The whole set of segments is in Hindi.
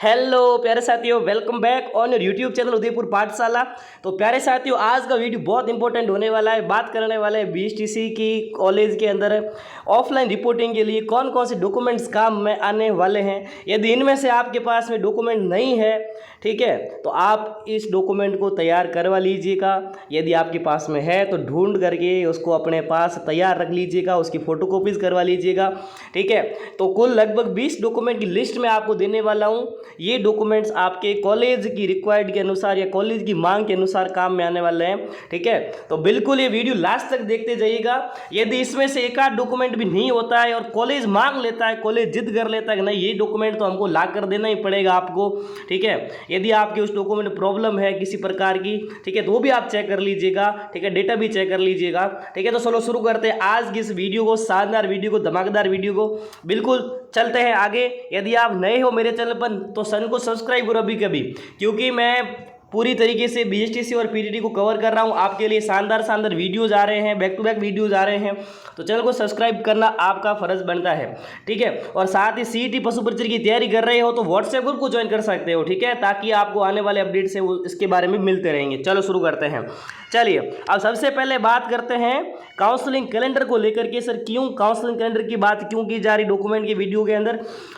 हेलो प्यारे साथियों, welcome back on your YouTube channel Udaipur पाठशाला। तो प्यारे साथियों, आज का वीडियो बहुत इंपॉर्टेंट होने वाला है। बात करने वाले हैं बीएसटीसी की कॉलेज के अंदर ऑफलाइन रिपोर्टिंग के लिए कौन कौन से डॉक्यूमेंट्स काम में आने वाले हैं। यदि इनमें से आपके पास में डॉक्यूमेंट नहीं है, ठीक है, तो आप इस डॉक्यूमेंट को तैयार करवा लीजिएगा। यदि आपके पास में है तो ढूंढ करके उसको अपने पास तैयार रख लीजिएगा, उसकी फ़ोटोकॉपीज़ करवा लीजिएगा, ठीक है। तो कुल लगभग 20 डॉक्यूमेंट की लिस्ट मैं आपको देने वाला हूँ। ये डॉक्यूमेंट्स आपके कॉलेज की रिक्वायर्ड के अनुसार या कॉलेज की मांग के अनुसार काम में आने वाले हैं, ठीक है। तो बिल्कुल ये वीडियो लास्ट तक देखते जाइएगा। यदि इसमें से एक आध डॉक्यूमेंट भी नहीं होता है और कॉलेज मांग लेता है, कॉलेज जिद कर लेता है कि नहीं ये डॉक्यूमेंट तो हमको ला कर देना ही पड़ेगा आपको, ठीक है। यदि आपके उस डॉक्यूमेंट में प्रॉब्लम है किसी प्रकार की, ठीक है, तो वो भी आप चेक कर लीजिएगा, ठीक है, डेटा भी चेक कर लीजिएगा, ठीक है। तो चलो शुरू करते हैं आज की इस वीडियो को, शानदार वीडियो को, धमाकेदार वीडियो को। बिल्कुल चलते हैं आगे। यदि आप नए हो मेरे चैनल पर तो चैनल को सब्सक्राइब करो अभी कभी, क्योंकि मैं पूरी तरीके से बीएसटीसी और पीटीटी को कवर कर रहा हूं। आपके लिए शानदार शानदार वीडियोज आ रहे हैं, बैक टू बैक वीडियोज आ रहे हैं, तो चैनल को सब्सक्राइब करना आपका फर्ज बनता है, ठीक है। और साथ ही सीईटी पशु परिचय की तैयारी कर रहे हो तो व्हाट्सएप ग्रुप को ज्वाइन कर सकते हो, ठीक है, ताकि आपको आने वाले अपडेट से इसके बारे में मिलते रहेंगे। चलो शुरू करते हैं। चलिए अब सबसे पहले बात करते हैं काउंसलिंग कैलेंडर को लेकर के। सर क्यों काउंसलिंग कैलेंडर की बात क्यों की जा रही डॉक्यूमेंट के वीडियो के अंदर?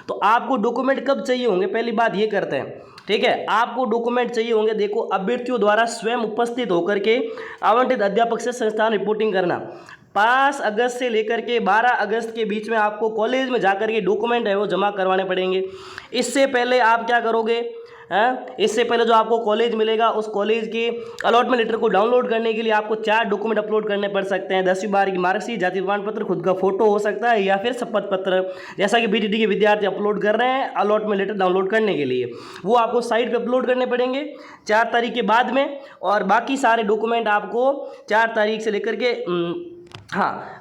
तो आपको डॉक्यूमेंट कब चाहिए होंगे, पहली बात ये करते हैं, ठीक है। आपको डॉक्यूमेंट चाहिए होंगे, देखो, अभ्यर्थियों द्वारा स्वयं उपस्थित होकर के आवंटित अध्यापक से संस्थान रिपोर्टिंग करना। 5 अगस्त से लेकर के 12 अगस्त के बीच में आपको कॉलेज में जाकर के डॉक्यूमेंट है वो जमा करवाने पड़ेंगे। इससे पहले आप क्या करोगे, इससे पहले जो आपको कॉलेज मिलेगा उस कॉलेज के अलॉटमेंट लेटर को डाउनलोड करने के लिए आपको 4 डॉक्यूमेंट अपलोड करने पड़ सकते हैं। 10वीं 12वीं की मार्कशीट, जाति प्रमाण पत्र, खुद का फोटो हो सकता है या फिर शपथ पत्र, जैसा कि बीटीटी के विद्यार्थी अपलोड कर रहे हैं अलॉटमेंट लेटर डाउनलोड करने के लिए। वो आपको साइट पर अपलोड करने पड़ेंगे 4 तारीख के बाद में। और बाकी सारे डॉक्यूमेंट आपको 4 तारीख से लेकर के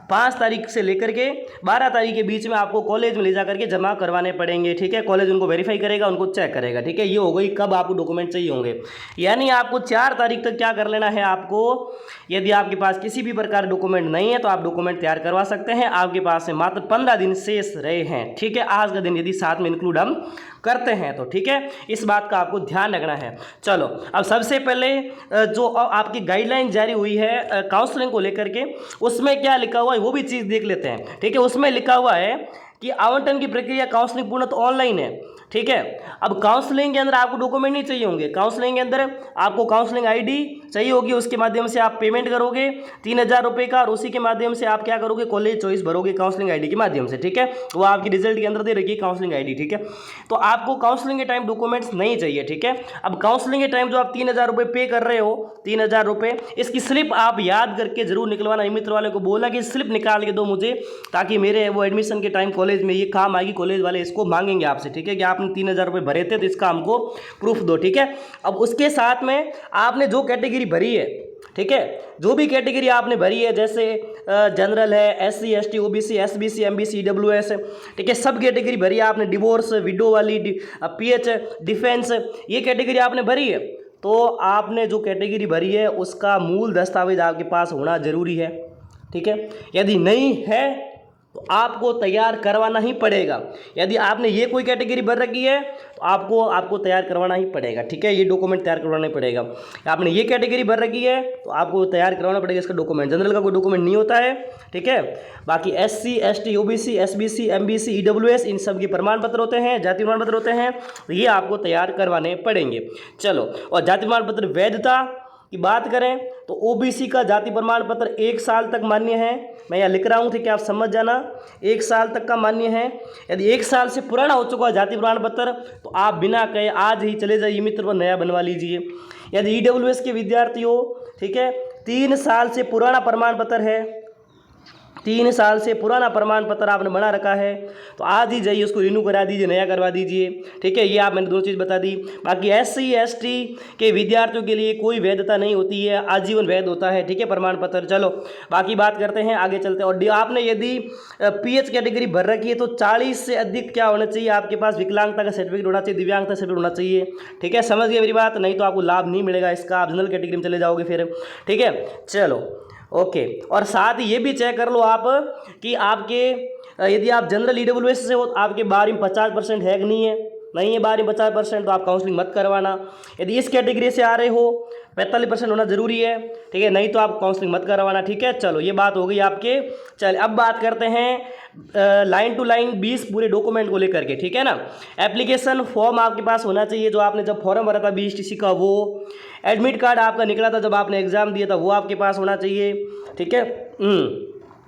5 तारीख से लेकर के 12 तारीख के बीच में आपको कॉलेज में ले जा करके जमा करवाने पड़ेंगे, ठीक है। कॉलेज उनको वेरीफाई करेगा, उनको चेक करेगा, ठीक है। ये हो गई कब आपको डॉक्यूमेंट चाहिए होंगे। यानी आपको 4 तारीख तक क्या कर लेना है आपको, यदि आपके पास किसी भी प्रकार डॉक्यूमेंट नहीं है तो आप डॉक्यूमेंट तैयार करवा सकते हैं। आपके पास में मात्र 15 दिन शेष रहे हैं, ठीक है। आज का दिन यदि साथ में इंक्लूड हम करते हैं तो ठीक है, इस बात का आपको ध्यान रखना है। चलो अब सबसे पहले जो आपकी गाइडलाइन जारी हुई है काउंसलिंग को लेकर के, उसमें क्या लिखा हुआ है वो भी चीज़ देख लेते हैं, ठीक है। उसमें लिखा हुआ है कि आवंटन की प्रक्रिया काउंसलिंग पूर्णतः ऑनलाइन है, ठीक है। अब काउंसलिंग के अंदर आपको डॉक्यूमेंट नहीं चाहिए होंगे। काउंसलिंग के अंदर आपको काउंसलिंग आईडी चाहिए होगी, उसके माध्यम से आप पेमेंट करोगे 3000 रुपये का, और उसी के माध्यम से आप क्या करोगे, कॉलेज चॉइस भरोगे काउंसलिंग आईडी के माध्यम से, ठीक है। वो आपकी रिजल्ट के अंदर दे रखी है काउंसलिंग आईडी, ठीक है। तो आपको काउंसलिंग के टाइम डॉक्यूमेंट्स नहीं चाहिए, ठीक है। अब काउंसलिंग के टाइम जो आप 3000 रुपये पे कर रहे हो, 3000 रुपये, इसकी स्लिप आप याद करके जरूर निकलवाना। मित्र वाले को बोला कि स्लिप निकाल के दो मुझे, ताकि मेरे वो एडमिशन के टाइम कॉलेज में ये काम आएगी, कॉलेज वाले इसको मांगेंगे आपसे, ठीक है, कि आपने 3000 रुपये भरे थे तो इसका हमको प्रूफ दो, ठीक है। अब उसके साथ में आपने जो कैटेगरी भरी है, ठीक है, जो भी कैटेगरी आपने भरी है, जैसे जनरल है, SC ST OBC SBC MBC EWS, ठीक है, सब कैटेगरी भरी है आपने। डिवोर्स, विडो वाली, पीएच, डिफेंस, ये कैटेगरी आपने भरी है, तो आपने जो कैटेगरी भरी है उसका मूल दस्तावेज आपके पास होना जरूरी है, ठीक है। यदि नहीं है तो आपको तैयार करवाना ही पड़ेगा। यदि आपने ये कोई कैटेगरी भर रखी है तो आपको तैयार करवाना ही पड़ेगा, ठीक है। ये डॉक्यूमेंट तैयार करवाना ही पड़ेगा। आपने ये कैटेगरी भर रखी है तो आपको तैयार करवाना पड़ेगा इसका डॉक्यूमेंट। जनरल का कोई डॉक्यूमेंट नहीं होता है, ठीक है। बाकी SC ST OBC SBC MBC EWS इन सब के प्रमाण पत्र होते हैं, जाति प्रमाण पत्र होते हैं, तो ये आपको तैयार करवाने पड़ेंगे। चलो, और जाति प्रमाण पत्र वैधता की बात करें तो ओबीसी का जाति प्रमाण पत्र 1 साल तक मान्य है। मैं यहाँ लिख रहा हूँ, ठीक है, आप समझ जाना, 1 साल तक का मान्य है। यदि 1 साल से पुराना हो चुका है जाति प्रमाण पत्र तो आप बिना कहे आज ही चले जाइए मित्र पर नया बनवा लीजिए। यदि ईडब्ल्यूएस के विद्यार्थी हो, ठीक है, 3 साल से पुराना प्रमाण पत्र है, 3 साल से पुराना प्रमाण पत्र आपने बना रखा है तो आज ही जाइए उसको रिन्यू करा दीजिए, नया करवा दीजिए, ठीक है। ये आप मैंने 2 चीज़ बता दी। बाकी एससी एसटी के विद्यार्थियों के लिए कोई वैधता नहीं होती है, आजीवन वैध होता है, ठीक है, प्रमाण पत्र। चलो बाकी बात करते हैं, आगे चलते हैं। और आपने यदि पीएच कैटेगरी भर रखी है तो 40 से अधिक क्या होना चाहिए, आपके पास विकलांगता का सर्टिफिकेट होना चाहिए, दिव्यांगता सर्टिफिकेट होना चाहिए, ठीक है। समझ गए मेरी बात? नहीं तो आपको लाभ नहीं मिलेगा इसका, आप जनरल कैटेगरी में चले जाओगे फिर, ठीक है। चलो ओके, और साथ ही ये भी चेक कर लो आप कि आपके यदि आप जनरल ईडब्ल्यूएस से हो आपके 12वीं में 50% है कि नहीं है, नहीं है 12 में 50% तो आप काउंसलिंग मत करवाना। यदि इस कैटेगरी से आ रहे हो 45% होना ज़रूरी है, ठीक है, नहीं तो आप काउंसलिंग मत करवाना, ठीक है। चलो ये बात हो गई आपके। चलिए अब बात करते हैं लाइन टू लाइन 20 पूरे डॉक्यूमेंट को लेकर के, ठीक है ना। एप्लीकेशन फॉर्म आपके पास होना चाहिए, जो आपने जब फॉर्म भरा था BSTC का वो। एडमिट कार्ड आपका निकला था जब आपने एग्ज़ाम दिया था वो आपके पास होना चाहिए, ठीक है।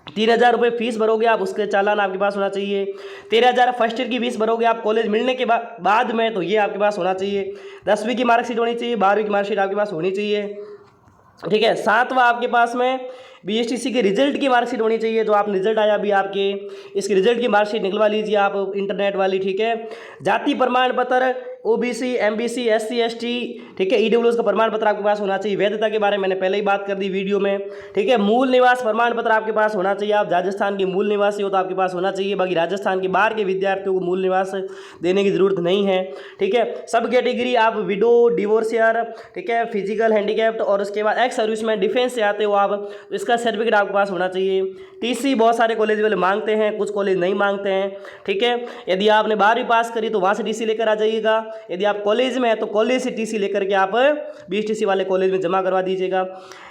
3,000 रुपये फीस भरोगे आप, उसके चालान आपके पास होना चाहिए। 13,000 फर्स्ट ईयर की फीस भरोगे आप कॉलेज मिलने के बाद में, तो ये आपके पास होना चाहिए। 10वीं की मार्कशीट होनी चाहिए, 12वीं की मार्कशीट आपके पास होनी चाहिए, ठीक है। 7वां आपके पास में BSTC के रिजल्ट की मार्कशीट होनी चाहिए, जो आप रिजल्ट आया अभी आपके, इसकी रिजल्ट की मार्कशीट निकलवा लीजिए आप इंटरनेट वाली, ठीक है। जाति प्रमाण पत्र OBC MBC SC ST, ठीक है, EWS का प्रमाण पत्र आपके पास होना चाहिए। वैधता के बारे में मैंने पहले ही बात कर दी वीडियो में, ठीक है। मूल निवास प्रमाण पत्र आपके पास होना चाहिए, आप राजस्थान के मूल निवासी हो तो आपके पास होना चाहिए। बाकी राजस्थान के बाहर के विद्यार्थियों को मूल निवास देने की ज़रूरत नहीं है, ठीक है। सब कैटेगरी आप विडो, डिवोर्सियर, ठीक है, फिजिकल हैंडीकैप्ड और उसके बाद एक्स सर्विसमैन, डिफेंस से आते हो आप, इसका सर्टिफिकेट आपके पास होना चाहिए। TC बहुत सारे कॉलेज वाले मांगते हैं, कुछ कॉलेज नहीं मांगते हैं, ठीक है। यदि आपने 12वीं पास करी तो वहाँ से TC लेकर आ जाइएगा। यदि आप कॉलेज में है तो कॉलेज से TC लेकर के आप BSTC वाले कॉलेज में जमा करवा दीजिएगा।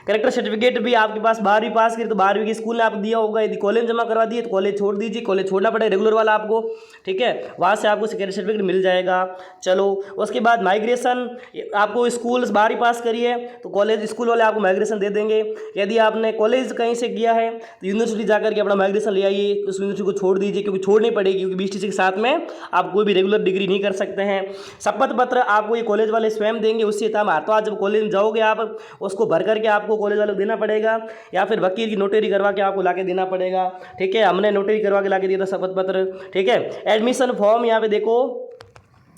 करेक्टर सर्टिफिकेट भी आपके पास 12वीं पास करी तो 12वीं की स्कूल ने आपको दिया होगा, यदि कॉलेज में जमा करवा दिए तो कॉलेज छोड़ दीजिए, कॉलेज छोड़ना पड़ेगा रेगुलर वाला आपको, ठीक है, वहाँ से आपको करेक्टर सर्टिफिकेट मिल जाएगा। चलो उसके बाद माइग्रेशन, आपको स्कूल 12वीं पास करी है तो कॉलेज स्कूल वाले आपको माइग्रेशन दे देंगे। यदि आपने कॉलेज कहीं से किया है तो यूनिवर्सिटी जाकर के अपना माइग्रेशन ले आइए, उस यूनिवर्सिटी को छोड़ दीजिए, क्योंकि छोड़नी पड़ेगी, क्योंकि BSTC के साथ में आप कोई भी रेगुलर डिग्री नहीं कर सकते हैं। शपथ पत्र आपको ये कॉलेज वाले स्वयं देंगे, उससे तब तो आज जब कॉलेज में जाओगे आप उसको भर करके आपको कॉलेज वाले को देना पड़ेगा, या फिर वकील की नोटरी करवा के आपको लाके देना पड़ेगा, ठीक है। हमने नोटरी करवा के लाके दिया था शपथ पत्र, ठीक है। एडमिशन फॉर्म यहाँ पे देखो,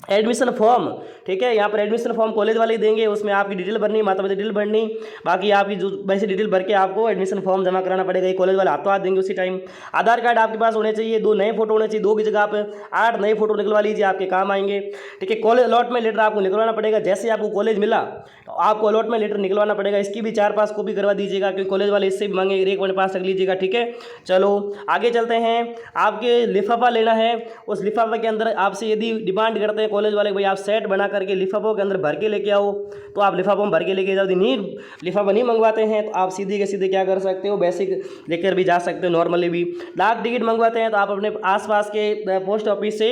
एडमिशन फॉर्म, ठीक है, यहाँ पर एडमिशन फॉर्म कॉलेज वाले ही देंगे, उसमें आपकी डिटेल भरनी, माता पिता डिटेल भरनी, बाकी आपकी जो वैसे डिटेल भर के आपको एडमिशन फॉर्म जमा कराना पड़ेगा, ये कॉलेज वाले हाथों हाथ देंगे उसी टाइम। आधार कार्ड आपके पास होने चाहिए, 2 नए फोटो होने चाहिए, 2 की जगह आप 8 नए फोटो निकलवा लीजिए, आपके काम आएंगे, ठीक है। कॉलेज अलॉटमेंट लेटर आपको निकलवाना पड़ेगा, जैसे आपको कॉलेज मिला तो आपको अलॉटमेंट लेटर निकलवाना पड़ेगा, इसकी भी 4-5 कॉपी करवा दीजिएगा, क्योंकि कॉलेज वाले इससे भी मांगेंगे, 1 पॉइंट पास रख लीजिएगा, ठीक है। चलो आगे चलते हैं। आपके लिफाफा लेना है, उस लिफाफा के अंदर आपसे यदि डिमांड करते हैं कॉलेज वाले भाई आप सेट बना करके लिफाफों के अंदर भर के लेके आओ, तो आप लिफाफों में भर के लेके जाओ। यदि नहीं लिफाफा नहीं मंगवाते हैं तो आप सीधे के सीधे क्या कर सकते हो, बेसिक लेकर भी जा सकते हो, नॉर्मली भी। डाक टिकट मंगवाते हैं तो आप अपने आसपास के पोस्ट ऑफिस से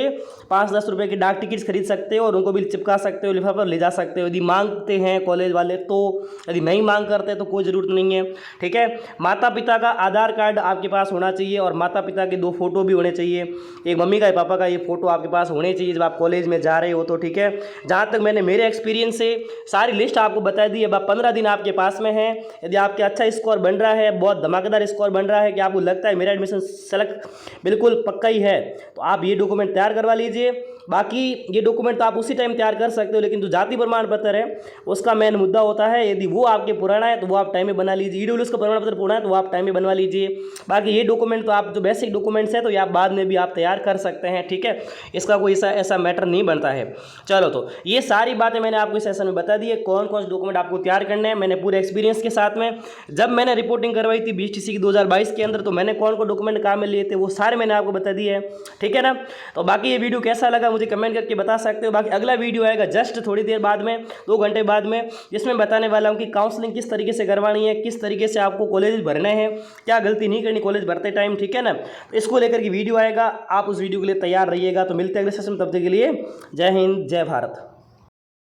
5-10 रुपये के डाक टिकट खरीद सकते हो और उनको भी चिपका सकते हो, लिफाफा ले जा सकते हो। यदि मांगते हैं कॉलेज वाले तो, यदि नहीं मांग करते तो कोई ज़रूरत नहीं है, ठीक है। माता पिता का आधार कार्ड आपके पास होना चाहिए और माता पिता के 2 फोटो भी होने चाहिए, एक मम्मी का एक पापा का, ये फोटो आपके पास होने चाहिए जब आप कॉलेज में जा रहे हो तो, ठीक है। जहाँ तक मैंने मेरे एक्सपीरियंस से सारी लिस्ट आपको बता दी है। अब 15 दिन आपके पास में है, यदि आपके अच्छा स्कोर बन रहा है, बहुत धमाकेदार स्कोर बन रहा है कि आपको लगता है मेरा एडमिशन सेलेक्ट बिल्कुल पक्का ही है, तो आप ये डॉक्यूमेंट तैयार करवा लीजिए। बाकी ये डॉक्यूमेंट तो आप उसी टाइम तैयार कर सकते हो, लेकिन जो जाति प्रमाण पत्र है उसका मेन मुद्दा होता है, यदि वो आपके पुराना है तो वो आप टाइम में बना लीजिए। EWS का प्रमाण पत्र पुराना है तो वो आप टाइम में बनवा लीजिए। बाकी ये डॉक्यूमेंट तो आप जो बेसिक डॉक्यूमेंट्स है तो ये आप बाद में भी आप तैयार कर सकते हैं, ठीक है, इसका कोई ऐसा मैटर नहीं बनता है। चलो तो ये सारी बातें मैंने आपको इस सेशन में बता दी है, कौन कौन से डॉक्यूमेंट आपको तैयार करने हैं। मैंने पूरे एक्सपीरियंस के साथ में जब मैंने रिपोर्टिंग करवाई थी BSTC की 2022 के अंदर, तो मैंने कौन कौन डॉक्यूमेंट काम में लिए थे वो सारे मैंने आपको बता दिए हैं, ठीक है ना। तो बाकी ये वीडियो कैसा लगा मुझे कमेंट करके बता सकते हो। बाकी अगला वीडियो आएगा जस्ट थोड़ी देर बाद में, 2 घंटे बाद में, जिसमें बताने वाला हूँ कि काउंसलिंग किस तरीके से करवानी है, किस तरीके से आपको कॉलेज भरना है, क्या गलती नहीं करनी कॉलेज भरते टाइम, ठीक है ना। तो इसको लेकर के वीडियो आएगा, आप उस वीडियो के लिए तैयार रहिएगा। तो मिलते हैं अगले सेशन में, तब तक के लिए जय हिंद जय भारत।